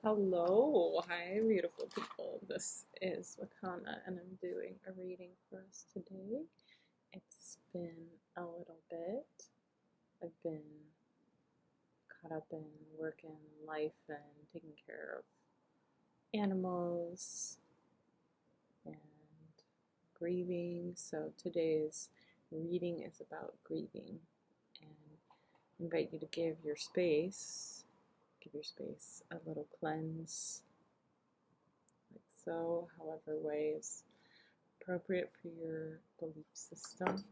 Hello, hi beautiful people. This is MAKANA and I'm doing a reading for us today. It's been a little bit. I've been caught up in work and life and taking care of animals and grieving. So today's reading is about grieving and I invite you to give your space a little cleanse like so, however way is appropriate for your belief system.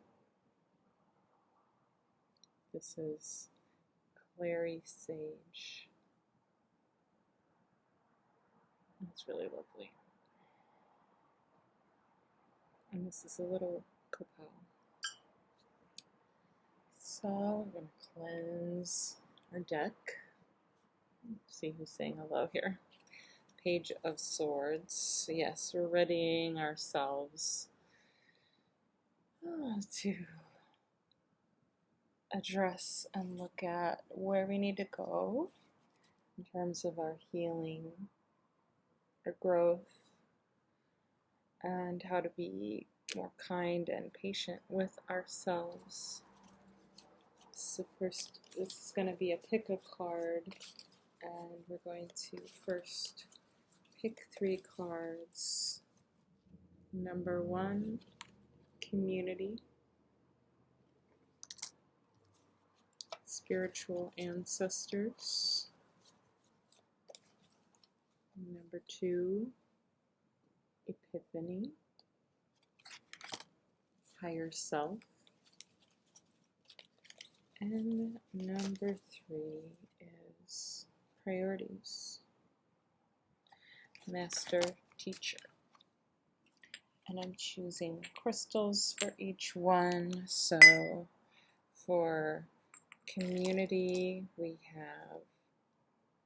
This is clary sage. It's really lovely. And this is a little copal. So we're going to cleanse our deck. See who's saying hello here. Page of Swords. Yes, we're readying ourselves to address and look at where we need to go in terms of our healing, our growth, and how to be more kind and patient with ourselves. So first, this is going to be a pick a card, and we're going to first pick 3 cards. Number 1, community, spiritual ancestors. Number 2, Epiphany, higher self. And number 3 is priorities, master teacher. And I'm choosing crystals for each one. So for community, we have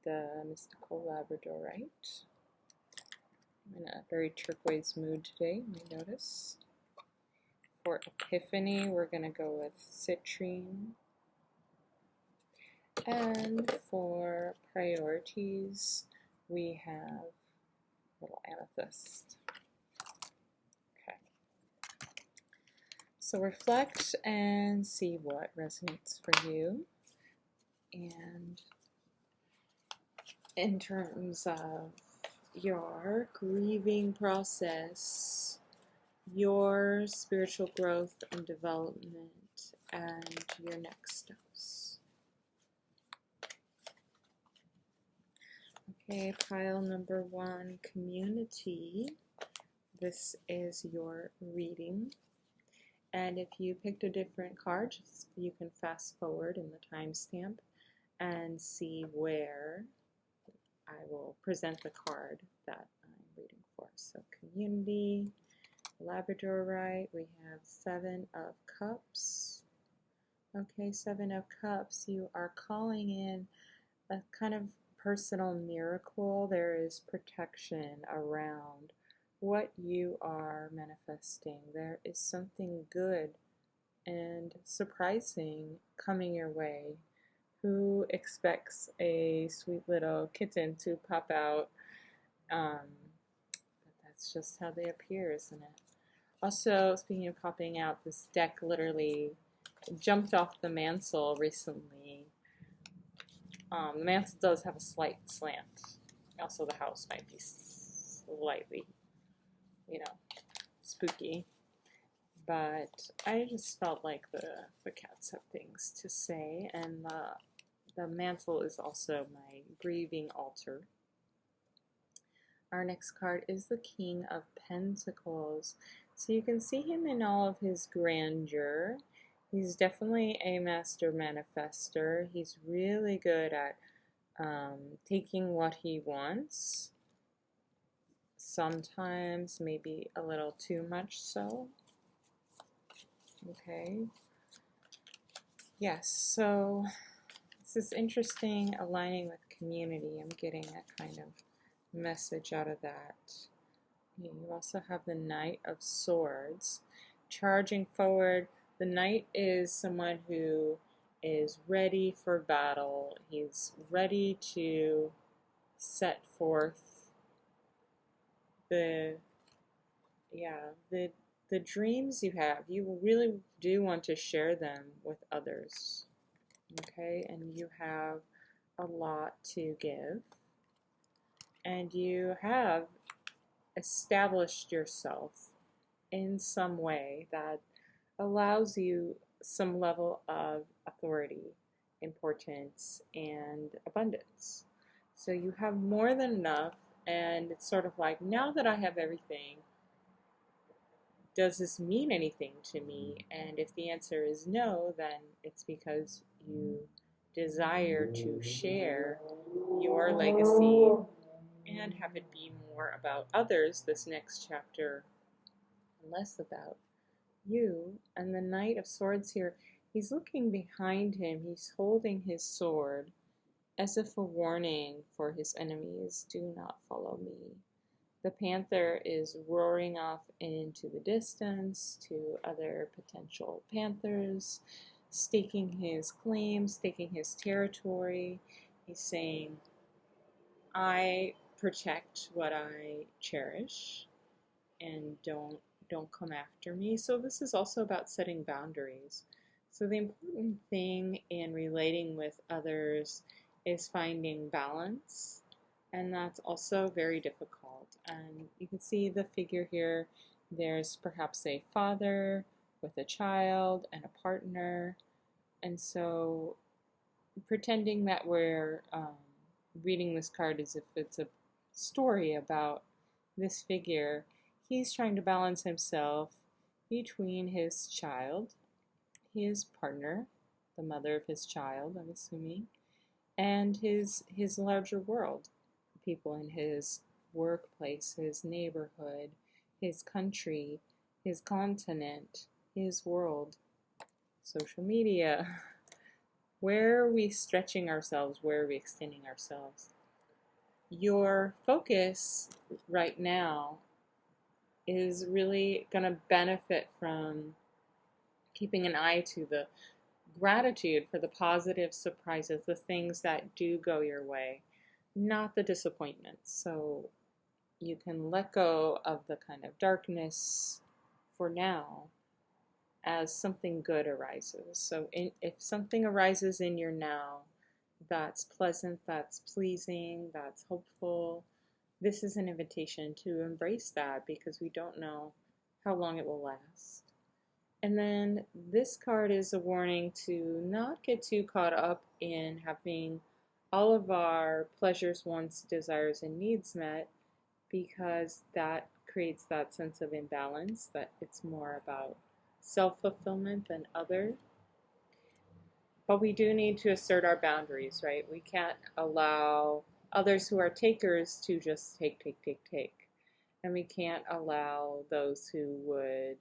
the mystical Labradorite. I'm in a very turquoise mood today, you may notice. For Epiphany, we're going to go with citrine. And for priorities, we have little amethyst. Okay. So reflect and see what resonates for you. And in terms of your grieving process, your spiritual growth and development, and your next steps. Okay, pile number 1, community. This is your reading. And if you picked a different card, you can fast forward in the timestamp and see where I will present the card that I'm reading for. So community, Labradorite, we have 7 of Cups. Okay, 7 of Cups, you are calling in a kind of personal miracle. There is protection around what you are manifesting. There is something good and surprising coming your way. Who expects a sweet little kitten to pop out? But that's just how they appear, isn't it? Also, speaking of popping out, this deck literally jumped off the mantle recently. The mantle does have a slight slant. Also, the house might be slightly, spooky. But I just felt like the cats have things to say, and the mantle is also my grieving altar. Our next card is the King of Pentacles. So you can see him in all of his grandeur. He's definitely a master manifester. He's really good at taking what he wants. Sometimes maybe a little too much so. Okay. Yes, so this is interesting, aligning with community. I'm getting a kind of message out of that. You also have the Knight of Swords. Charging forward, the Knight is someone who is ready for battle. He's ready to set forth the the dreams you have. You really do want to share them with others. Okay, and you have a lot to give, and you have established yourself in some way that allows you some level of authority, importance, and abundance. So you have more than enough, and it's sort of like, now that I have everything, does this mean anything to me? And if the answer is no, then it's because you desire to share your legacy and have it be more about others this next chapter, and less about you. And the Knight of Swords here, he's looking behind him, he's holding his sword as if a warning for his enemies: do not follow me. The panther is roaring off into the distance to other potential panthers, staking his claim, staking his territory. He's saying, I protect what I cherish, and don't come after me. So this is also about setting boundaries. So the important thing in relating with others is finding balance, and that's also very difficult. And you can see the figure here. There's perhaps a father with a child and a partner, and so pretending that we're reading this card as if it's a story about this figure, he's trying to balance himself between his child, his partner, the mother of his child, I'm assuming, and his larger world, people in his workplace, his neighborhood, his country, his continent, his world, social media. Where are we stretching ourselves? Where are we extending ourselves? Your focus right now is really going to benefit from keeping an eye to the gratitude for the positive surprises, the things that do go your way, not the disappointments. So you can let go of the kind of darkness for now as something good arises. So if something arises in your now that's pleasant, that's pleasing, that's hopeful, this is an invitation to embrace that, because we don't know how long it will last. And then this card is a warning to not get too caught up in having all of our pleasures, wants, desires, and needs met, because that creates that sense of imbalance, that it's more about self-fulfillment than other. But we do need to assert our boundaries, right? We can't allow others who are takers to just take. And we can't allow those who would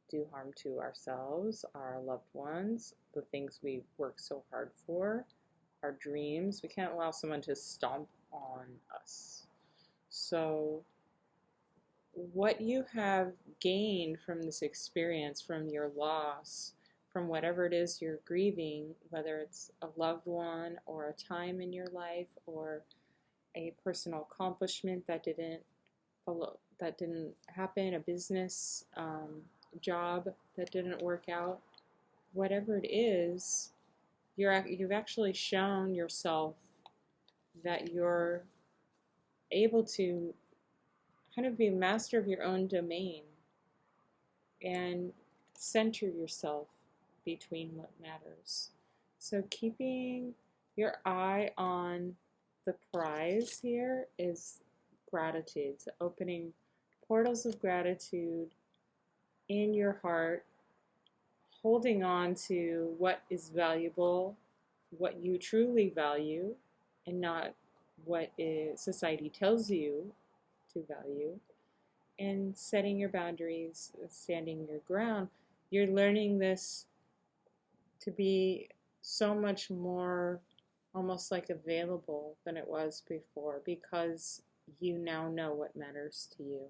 do harm to ourselves, our loved ones, the things we work so hard for, our dreams. We can't allow someone to stomp on us. So what you have gained from this experience, from your loss, from whatever it is you're grieving, whether it's a loved one or a time in your life or a personal accomplishment that didn't happen, a business job that didn't work out, whatever it is, you've actually shown yourself that you're able to kind of be a master of your own domain and center yourself between what matters. So keeping your eye on the prize here is gratitude. So opening portals of gratitude in your heart, holding on to what is valuable, what you truly value, and not what society tells you to value, and setting your boundaries, standing your ground. You're learning this to be so much more almost like available than it was before, because you now know what matters to you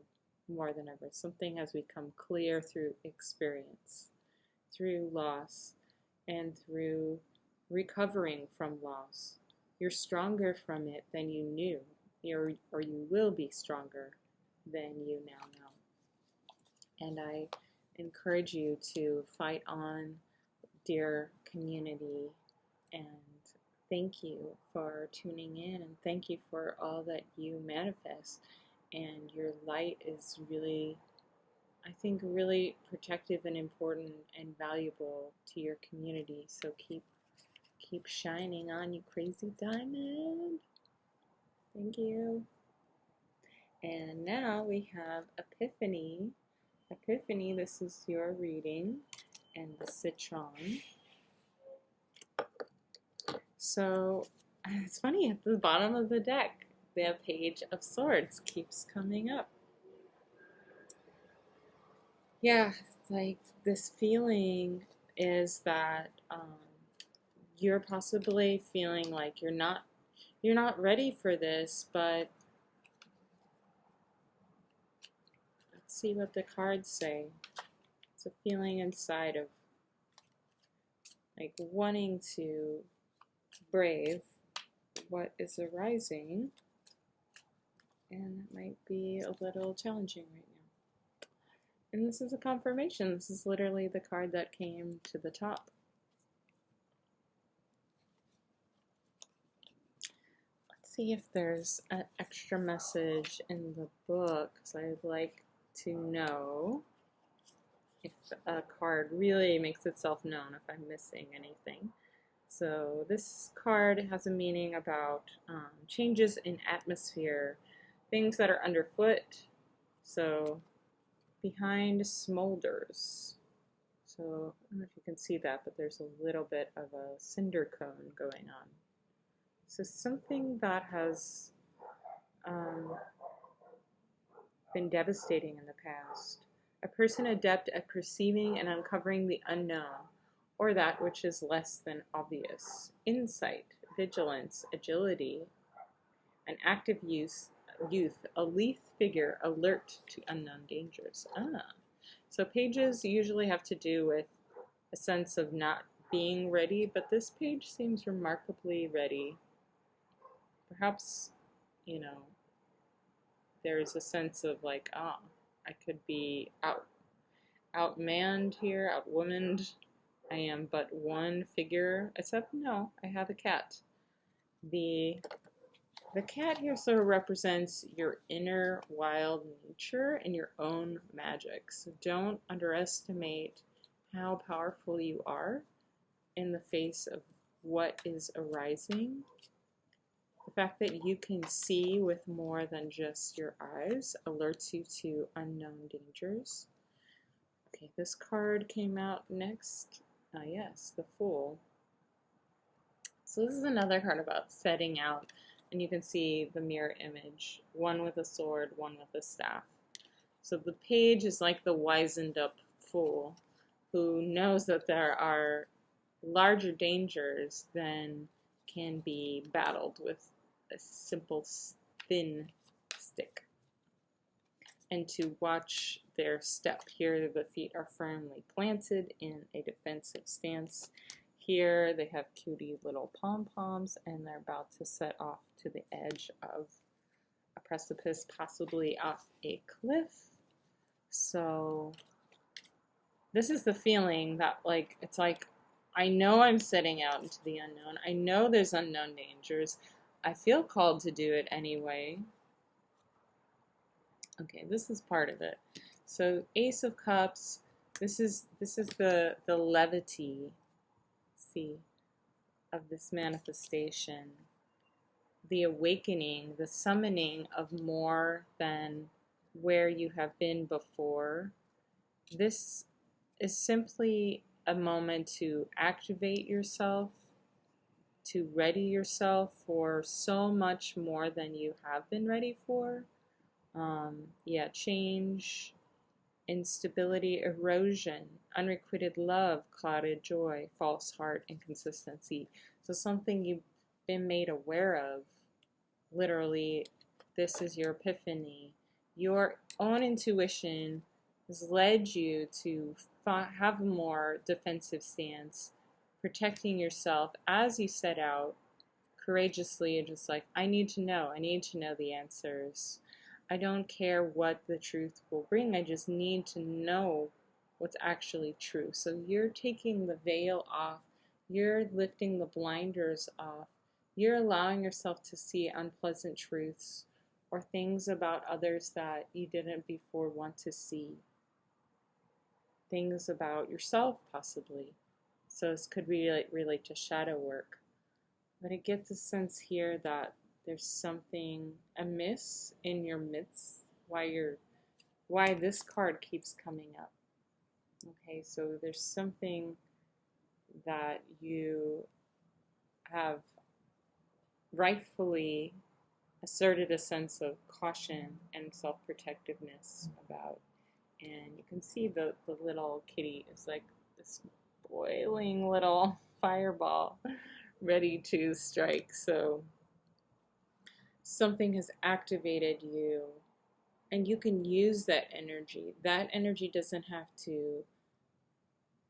more than ever. Something has become clear through experience, through loss, and through recovering from loss. You're stronger from it than you knew. or you will be stronger than you now know. And I encourage you to fight on, dear community, and thank you for tuning in, and thank you for all that you manifest. And your light is really, I think, really protective and important and valuable to your community. So keep shining on, you crazy diamond. Thank you. And now we have Epiphany. Epiphany, this is your reading, and the citron. So it's funny, at the bottom of the deck, the Page of Swords keeps coming up. Yeah, like this feeling is that you're possibly feeling like you're not ready for this, but let's see what the cards say. It's a feeling inside of like wanting to brave what is arising, and it might be a little challenging right now. And this is a confirmation. This is literally the card that came to the top. Let's see if there's an extra message in the book, because I'd like to know if a card really makes itself known, if I'm missing anything. So this card has a meaning about changes in atmosphere, things that are underfoot. So behind smolders. So I don't know if you can see that, but there's a little bit of a cinder cone going on. So something that has been devastating in the past. A person adept at perceiving and uncovering the unknown, or that which is less than obvious. Insight, vigilance, agility, an active youth, a lithe figure alert to unknown dangers. So pages usually have to do with a sense of not being ready, but this page seems remarkably ready. Perhaps, you know, there's a sense of like, I could be outmanned here, outwomaned. I am but one figure, except no, I have a cat. The cat here sort of represents your inner wild nature and your own magic. So don't underestimate how powerful you are in the face of what is arising. The fact that you can see with more than just your eyes alerts you to unknown dangers. Okay, this card came out next. Yes, the Fool. So this is another card about setting out, and you can see the mirror image, one with a sword, one with a staff. So the page is like the wizened up fool who knows that there are larger dangers than can be battled with a simple thin stick. And to watch their step. Here the feet are firmly planted in a defensive stance. Here they have cutie little pom-poms, and they're about to set off to the edge of a precipice, possibly off a cliff. So this is the feeling that, like, it's like, I know I'm setting out into the unknown. I know there's unknown dangers. I feel called to do it anyway. Okay, this is part of it. So Ace of Cups, this is the levity, see, of this manifestation. The awakening, the summoning of more than where you have been before. This is simply a moment to activate yourself, to ready yourself for so much more than you have been ready for. Change, instability, erosion, unrequited love, clouded joy, false heart, inconsistency. So something you've been made aware of. Literally, this is your epiphany. Your own intuition has led you to have a more defensive stance, protecting yourself as you set out, courageously, just like, I need to know the answers. I don't care what the truth will bring, I just need to know what's actually true. So you're taking the veil off, you're lifting the blinders off, you're allowing yourself to see unpleasant truths or things about others that you didn't before want to see. Things about yourself, possibly. So this could relate to shadow work. But it gets a sense here that there's something amiss in your midst, why this card keeps coming up. Okay, so there's something that you have rightfully asserted a sense of caution and self-protectiveness about. And you can see the little kitty is like this boiling little fireball ready to strike. So something has activated you, and you can use that energy. That energy doesn't have to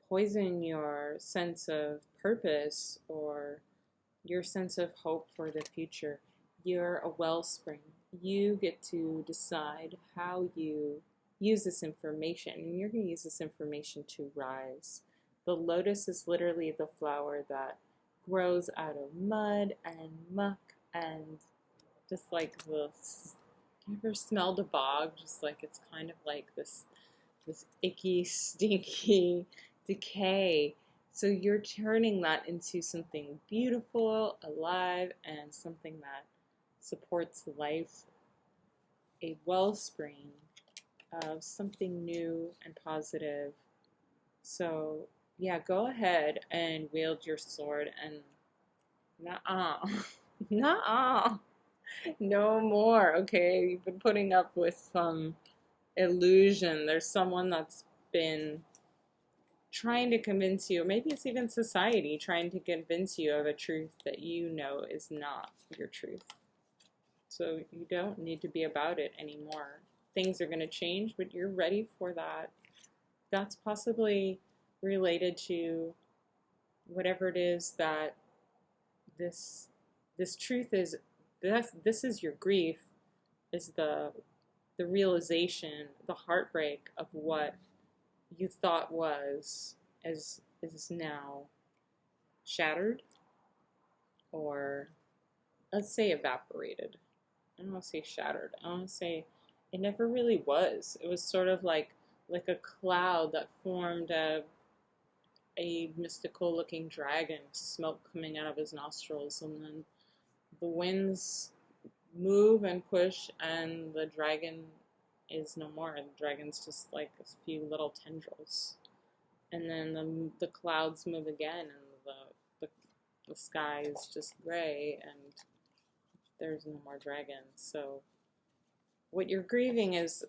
poison your sense of purpose or your sense of hope for the future. You're a wellspring. You get to decide how you use this information, and you're going to use this information to rise. The lotus is literally the flower that grows out of mud and muck and just like this. You ever smelled a bog? Just like it's kind of like this icky, stinky decay. So you're turning that into something beautiful, alive, and something that supports life, a wellspring of something new and positive. So yeah, go ahead and wield your sword and nuh-uh, nuh-uh, no more, okay? You've been putting up with some illusion. There's someone that's been trying to convince you, or maybe it's even society trying to convince you of a truth that you know is not your truth. So you don't need to be about it anymore. Things are going to change, but you're ready for that. That's possibly related to whatever it is that this truth is. This is your grief, is the realization, the heartbreak of what you thought was is now shattered, or let's say evaporated. I don't want to say shattered. I want to say it never really was. It was sort of like a cloud that formed a mystical looking dragon, smoke coming out of his nostrils, and then the winds move and push, and the dragon is no more. The dragon's just like a few little tendrils. And then the clouds move again, and the sky is just gray, and there's no more dragons. So what you're grieving is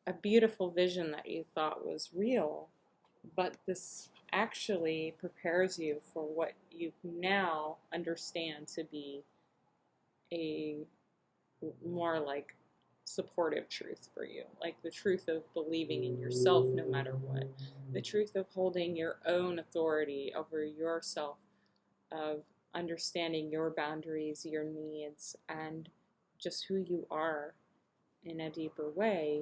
a beautiful vision that you thought was real, but this actually prepares you for what you now understand to be a more like supportive truth for you, like the truth of believing in yourself no matter what, the truth of holding your own authority over yourself, of understanding your boundaries, your needs, and just who you are in a deeper way,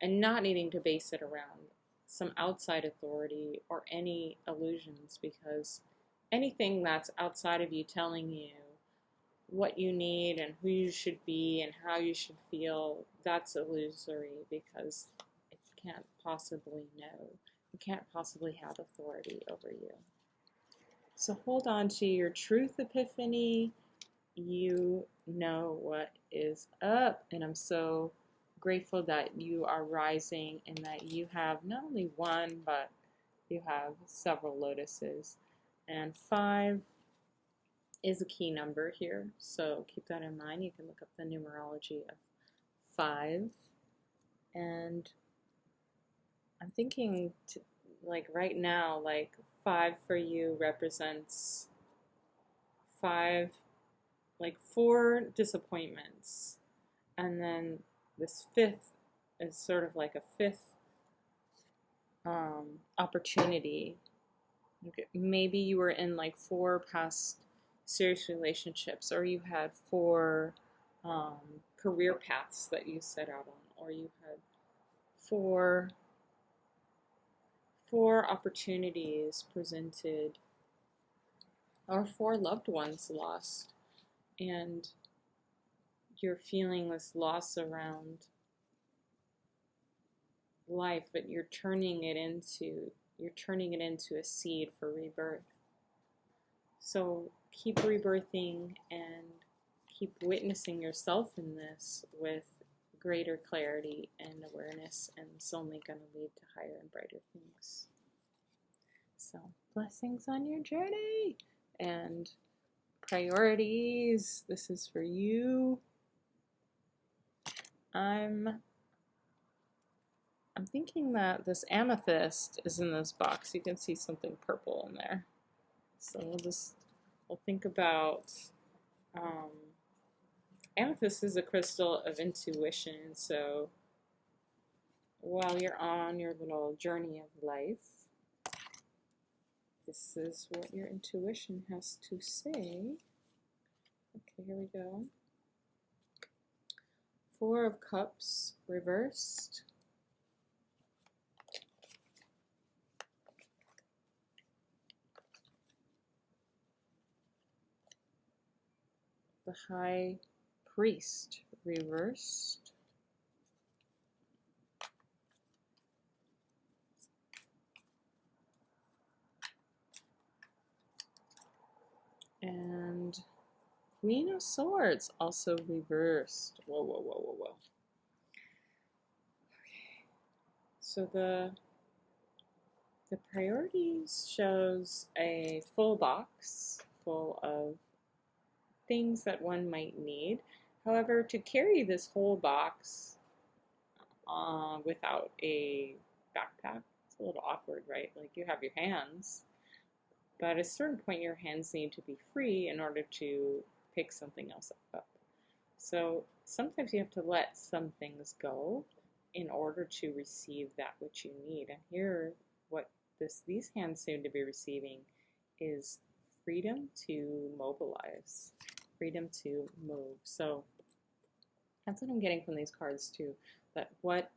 and not needing to base it around some outside authority or any illusions, because anything that's outside of you telling you what you need and who you should be and how you should feel, that's illusory, because it can't possibly know. It can't possibly have authority over you. So hold on to your truth, Epiphany. You know what is up, and I'm so grateful that you are rising and that you have not only one, but you have several lotuses. And 5 is a key number here, so keep that in mind. You can look up the numerology of 5. And I'm thinking, like right now, like 5 for you represents 5, like 4 disappointments, and then this 5th is sort of like a 5th opportunity. Maybe you were in like 4 past serious relationships, or you had 4 career paths that you set out on, or you had four opportunities presented, or 4 loved ones lost, and you're feeling this loss around life, but you're turning it into a seed for rebirth. So keep rebirthing and keep witnessing yourself in this with greater clarity and awareness, and it's only going to lead to higher and brighter things. So blessings on your journey and priorities. This is for you. I'm thinking that this amethyst is in this box. You can see something purple in there. So we'll think about amethyst is a crystal of intuition. So while you're on your little journey of life, this is what your intuition has to say. Okay, here we go. 4 of Cups reversed. The High Priest reversed. And Queen of Swords also reversed. Whoa, whoa, whoa, whoa, whoa. Okay. So the priorities shows a full box full of things that one might need. However, to carry this whole box without a backpack, it's a little awkward, right? Like, you have your hands, but at a certain point your hands need to be free in order to pick something else up. So sometimes you have to let some things go in order to receive that which you need. And here, what these hands seem to be receiving is freedom to mobilize, freedom to move. So that's what I'm getting from these cards too, that what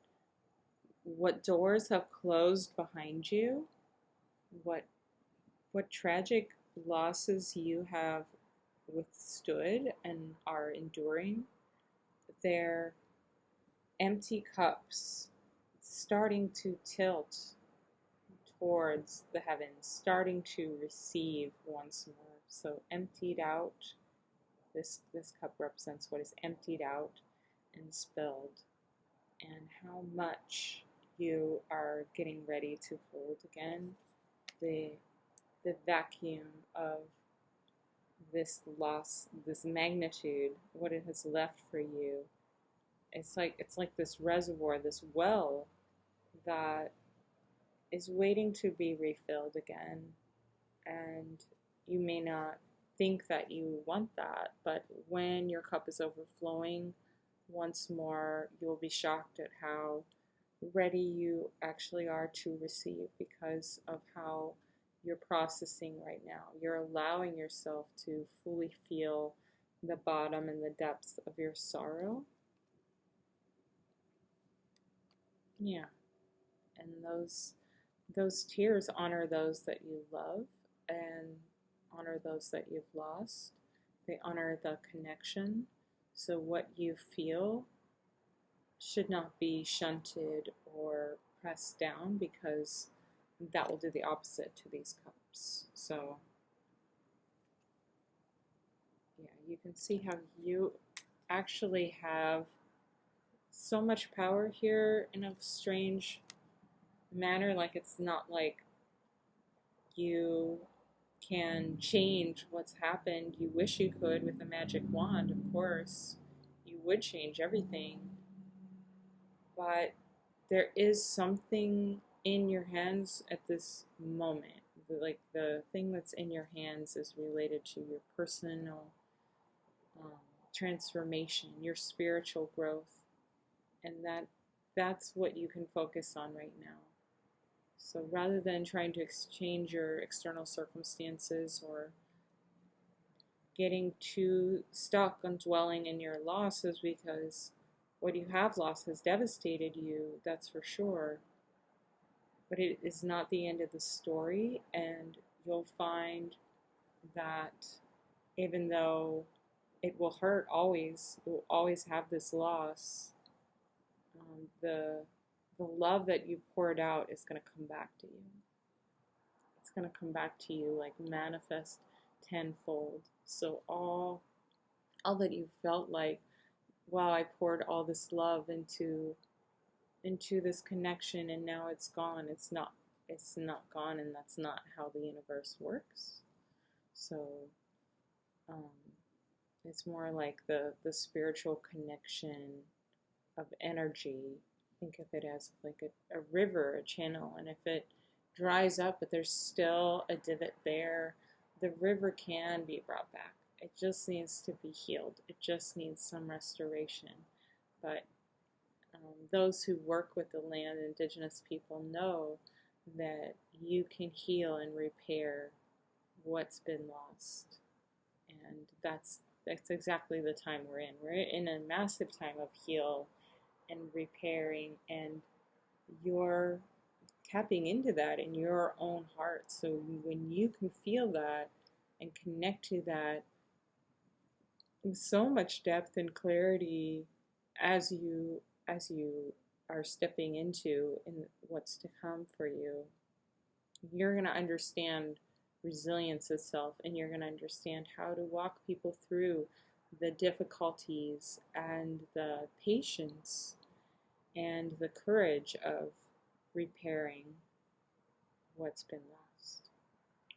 doors have closed behind you, what tragic losses you have withstood and are enduring, they're empty cups starting to tilt towards the heavens, starting to receive once more. So emptied out, this cup represents what is emptied out and spilled, and how much you are getting ready to hold again the vacuum of this loss, this magnitude, what it has left for you. It's like this reservoir, this well that is waiting to be refilled again. And you may not think that you want that, but when your cup is overflowing once more, you'll be shocked at how ready you actually are to receive, because of how you're processing right now. You're allowing yourself to fully feel the bottom and the depths of your sorrow. Yeah. And those tears honor those that you love and honor those that you've lost. They honor the connection. So what you feel should not be shunted or pressed down, because that will do the opposite to these cups. So yeah, you can see how you actually have so much power here in a strange manner. Like, it's not like you can change what's happened. You wish you could with a magic wand, of course. You would change everything. But there is something in your hands at this moment. Like, the thing that's in your hands is related to your personal transformation, your spiritual growth. And that's what you can focus on right now. So rather than trying to exchange your external circumstances or getting too stuck on dwelling in your loss is because what you have lost has devastated you, that's for sure. But it is not the end of the story, and you'll find that even though it will hurt always, you'll always have this loss, the love that you poured out is going to come back to you. It's going to come back to you like manifest tenfold. So all that you felt like, wow, I poured all this love into this connection and now it's gone. It's not gone, and that's not how the universe works. So it's more like the spiritual connection of energy. Think of it as like a river, a channel, and if it dries up but there's still a divot there, the river can be brought back. It just needs to be healed. It just needs some restoration. But those who work with the land, indigenous people, know that you can heal and repair what's been lost. And that's exactly the time we're in. We're in a massive time of heal and repairing, and you're tapping into that in your own heart. So when you can feel that and connect to that with so much depth and clarity as you are stepping into in what's to come for you, you're going to understand resilience itself, and you're going to understand how to walk people through the difficulties and the patience and the courage of repairing what's been lost,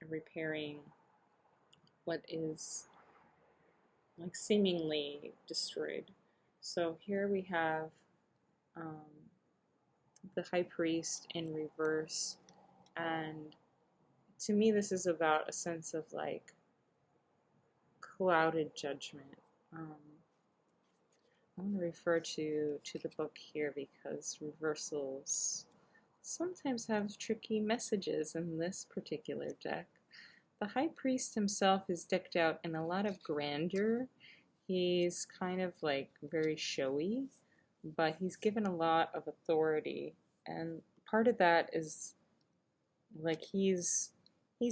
repairing what is like seemingly destroyed. So here we have the High Priest in reverse, and to me this is about a sense of like clouded judgment. I want to refer to the book here because reversals sometimes have tricky messages in this particular deck. The High Priest himself is decked out in a lot of grandeur. He's kind of like very showy, but he's given a lot of authority, and part of that is like he's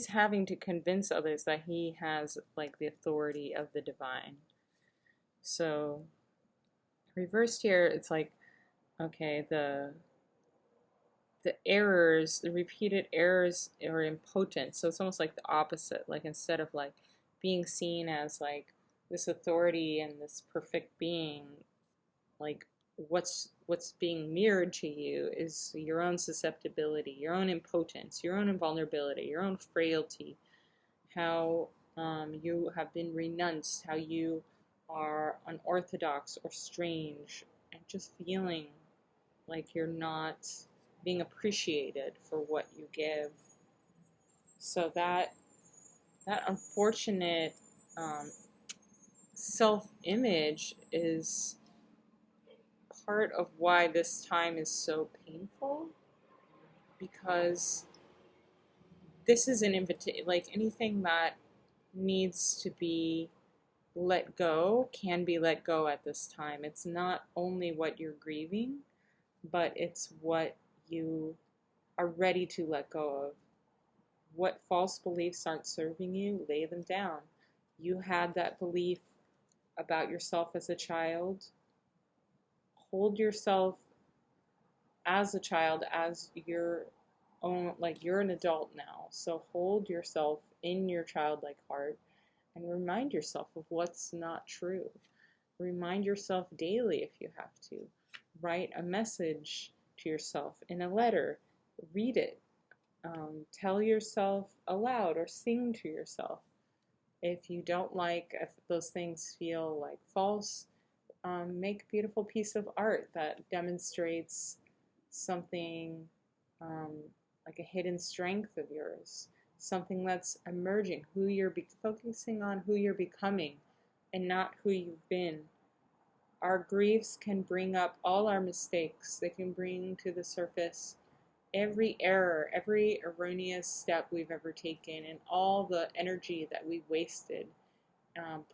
having to convince others that he has like the authority of the divine. So reversed here, it's like, okay, the errors, the repeated errors are impotent. So it's almost like the opposite. Like instead of like being seen as like this authority and this perfect being, like what's being mirrored to you is your own susceptibility, your own impotence, your own invulnerability, your own frailty, how you have been renounced, how you are unorthodox or strange, and just feeling like you're not being appreciated for what you give. So that unfortunate self-image is part of why this time is so painful, because this is an invitation. Like anything that needs to be let go can be let go at this time. It's not only what you're grieving, but it's what you are ready to let go of. What false beliefs aren't serving you, lay them down. You had that belief about yourself as a child. Hold yourself as a child, as your own, like you're an adult now. So hold yourself in your childlike heart and remind yourself of what's not true. Remind yourself daily if you have to. Write a message to yourself in a letter. Read it. Tell yourself aloud or sing to yourself. If you don't like, if those things feel like false, make a beautiful piece of art that demonstrates something like a hidden strength of yours, something that's emerging, who you're focusing on, who you're becoming, and not who you've been. Our griefs can bring up all our mistakes. They can bring to the surface every error, every erroneous step we've ever taken, and all the energy that we've wasted.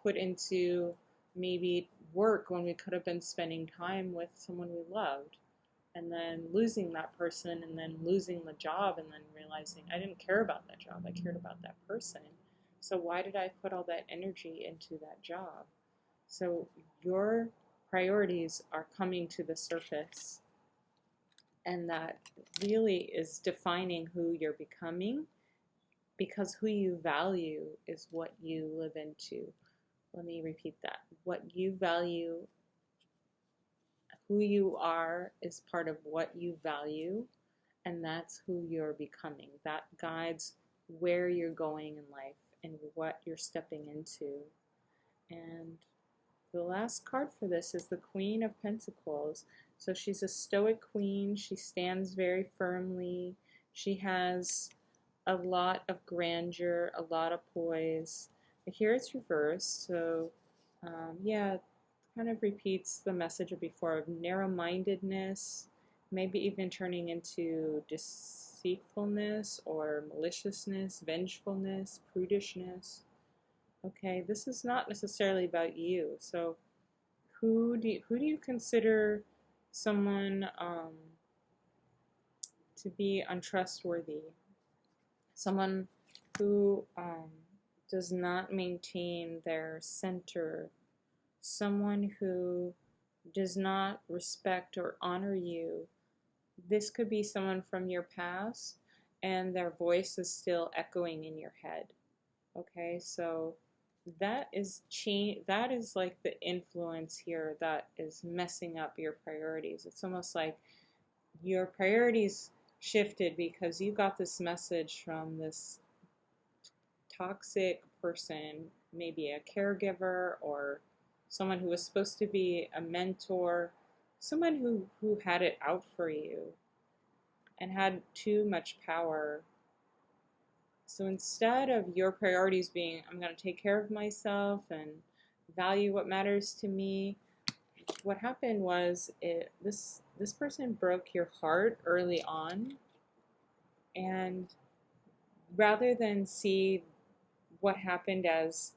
put into maybe work when we could have been spending time with someone we loved, and then losing that person, and then losing the job, and then realizing I didn't care about that job, I cared about that person. So why did I put all that energy into that job? So your priorities are coming to the surface, and that really is defining who you're becoming, because who you value is what you live into. Let me repeat that. What you value, who you are, is part of what you value, and that's who you're becoming. That guides where you're going in life and what you're stepping into. And the last card for this is the Queen of Pentacles. So she's a stoic queen. She stands very firmly. She has a lot of grandeur, a lot of poise. But here it's reversed. So yeah, it kind of repeats the message of before of narrow-mindedness, maybe even turning into deceitfulness or maliciousness, vengefulness, prudishness. Okay, this is not necessarily about you. So who do you consider someone to be untrustworthy? Someone who does not maintain their center, someone who does not respect or honor you. This could be someone from your past, and their voice is still echoing in your head. Okay, so that is like the influence here that is messing up your priorities. It's almost like your priorities shifted because you got this message from this toxic person, maybe a caregiver or someone who was supposed to be a mentor, someone who had it out for you and had too much power. So instead of your priorities being, I'm going to take care of myself and value what matters to me, what happened was this person broke your heart early on, and rather than see what happened as,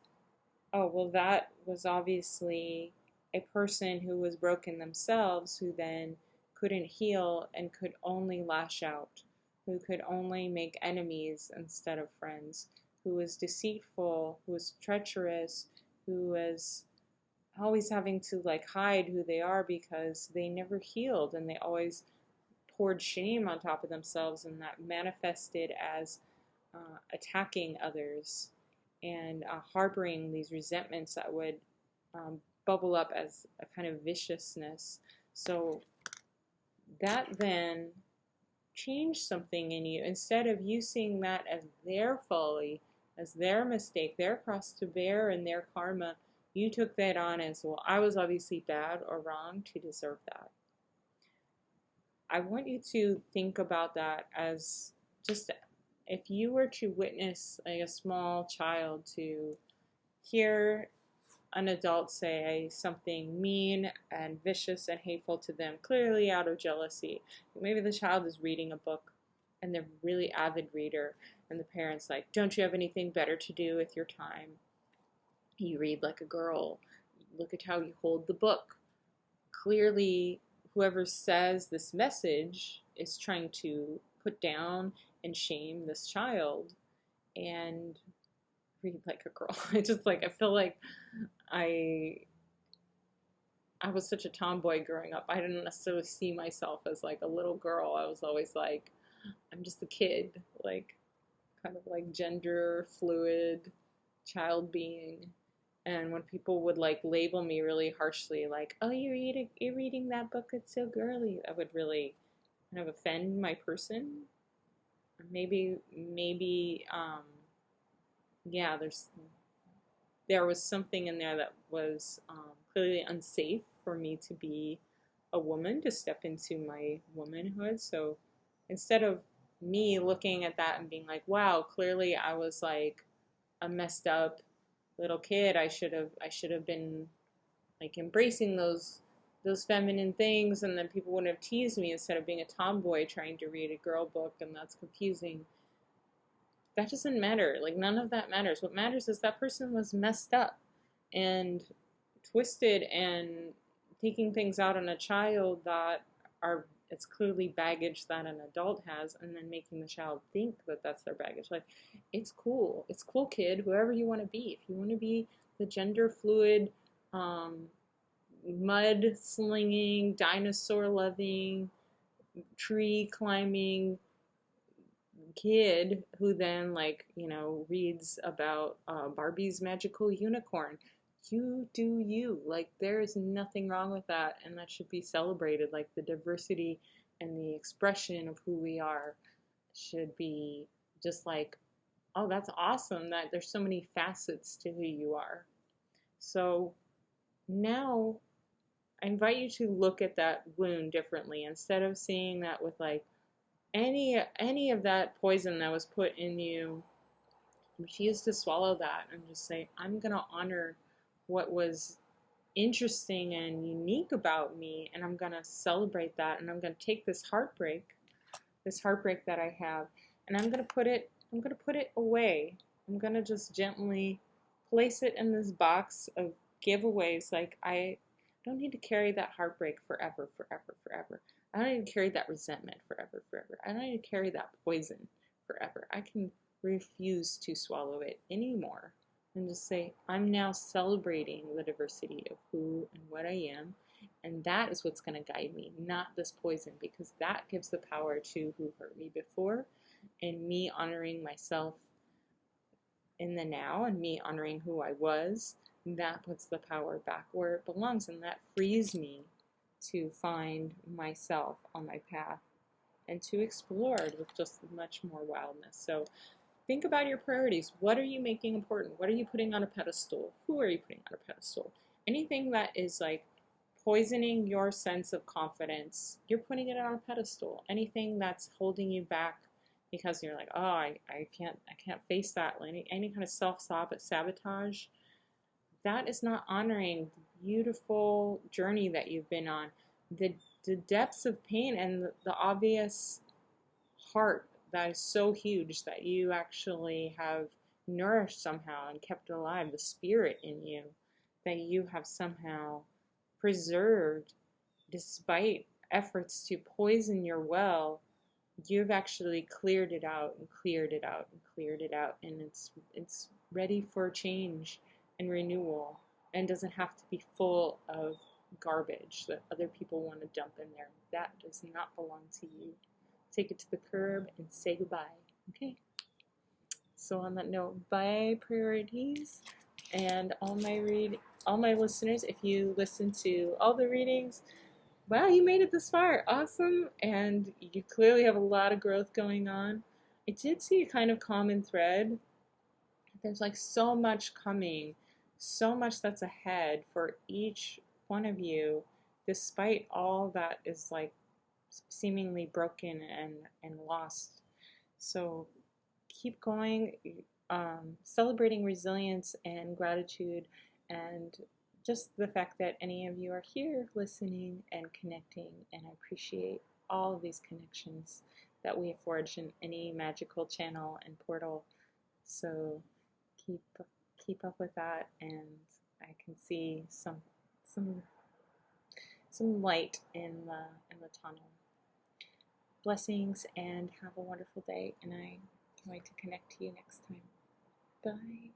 oh, well, that was obviously a person who was broken themselves, who then couldn't heal and could only lash out, who could only make enemies instead of friends, who was deceitful, who was treacherous, who was always having to like hide who they are because they never healed, and they always poured shame on top of themselves, and that manifested as attacking others and harboring these resentments that would bubble up as a kind of viciousness. So that then changed something in you. Instead of you seeing that as their folly, as their mistake, their cross to bear and their karma, you took that on as, well, I was obviously bad or wrong to deserve that. I want you to think about that as just, if you were to witness like a small child to hear an adult say something mean and vicious and hateful to them, clearly out of jealousy. Maybe the child is reading a book and they're a really avid reader, and the parent's like, don't you have anything better to do with your time? You read like a girl. Look at how you hold the book. Clearly, whoever says this message is trying to put down and shame this child. And read like a girl. I feel like I was such a tomboy growing up. I didn't necessarily see myself as like a little girl. I was always like, I'm just a kid, like kind of like gender fluid child being. And when people would like label me really harshly, like, oh, you're reading that book, it's so girly, I would really kind of offend my person. Maybe yeah, there was something in there that was clearly unsafe for me to be a woman, to step into my womanhood. So instead of me looking at that and being like, wow, clearly I was like a messed up little kid, I should have been like embracing those feminine things, and then people wouldn't have teased me, instead of being a tomboy trying to read a girl book, and that's confusing. That doesn't matter. Like, none of that matters. What matters is that person was messed up. and twisted and taking things out on a child that are, it's clearly baggage that an adult has, and then making the child think that that's their baggage. Like, it's cool, kid, whoever you want to be. If you want to be the gender fluid, mud slinging, dinosaur loving, tree climbing kid who then, like, you know, reads about Barbie's magical unicorn, you do you. Like, there is nothing wrong with that, and that should be celebrated. Like, the diversity and the expression of who we are should be just like, oh, that's awesome that there's so many facets to who you are. So now I invite you to look at that wound differently. Instead of seeing that with like any of that poison that was put in you, refuse to swallow that and just say, I'm gonna honor what was interesting and unique about me, and I'm gonna celebrate that, and I'm gonna take this heartbreak that I have, and I'm gonna put it away. I'm gonna just gently place it in this box of giveaways. Like, I don't need to carry that heartbreak forever. I don't need to carry that resentment forever. I don't need to carry that poison forever. I can refuse to swallow it anymore and just say, I'm now celebrating the diversity of who and what I am, and that is what's going to guide me, not this poison, because that gives the power to who hurt me before, and me honoring myself in the now and me honoring who I was. That puts the power back where it belongs, and that frees me to find myself on my path and to explore with just much more wildness. So think about your priorities. What are you making important? What are you putting on a pedestal? Who are you putting on a pedestal? Anything that is like poisoning your sense of confidence, you're putting it on a pedestal. Anything that's holding you back because you're like, oh, I can't face that. Any kind of self-sabotage, that is not honoring the beautiful journey that you've been on, the depths of pain, and the obvious heart that is so huge that you actually have nourished somehow and kept alive, the spirit in you that you have somehow preserved despite efforts to poison your well. You've actually cleared it out and cleared it out and cleared it out, and it's ready for change and renewal, and doesn't have to be full of garbage that other people want to dump in there. That does not belong to you. Take it to the curb and say goodbye. Okay? So on that note, bye priorities, and all my listeners, if you listen to all the readings, wow, you made it this far. Awesome. And you clearly have a lot of growth going on. I did see a kind of common thread. There's like so much coming, so much that's ahead for each one of you, despite all that is like seemingly broken and lost. So keep going, celebrating resilience and gratitude, and just the fact that any of you are here listening and connecting, and I appreciate all of these connections that we have forged in any magical channel and portal. So keep up with that, and I can see some light in the tunnel. Blessings, and have a wonderful day, and I can't wait to connect to you next time. Bye.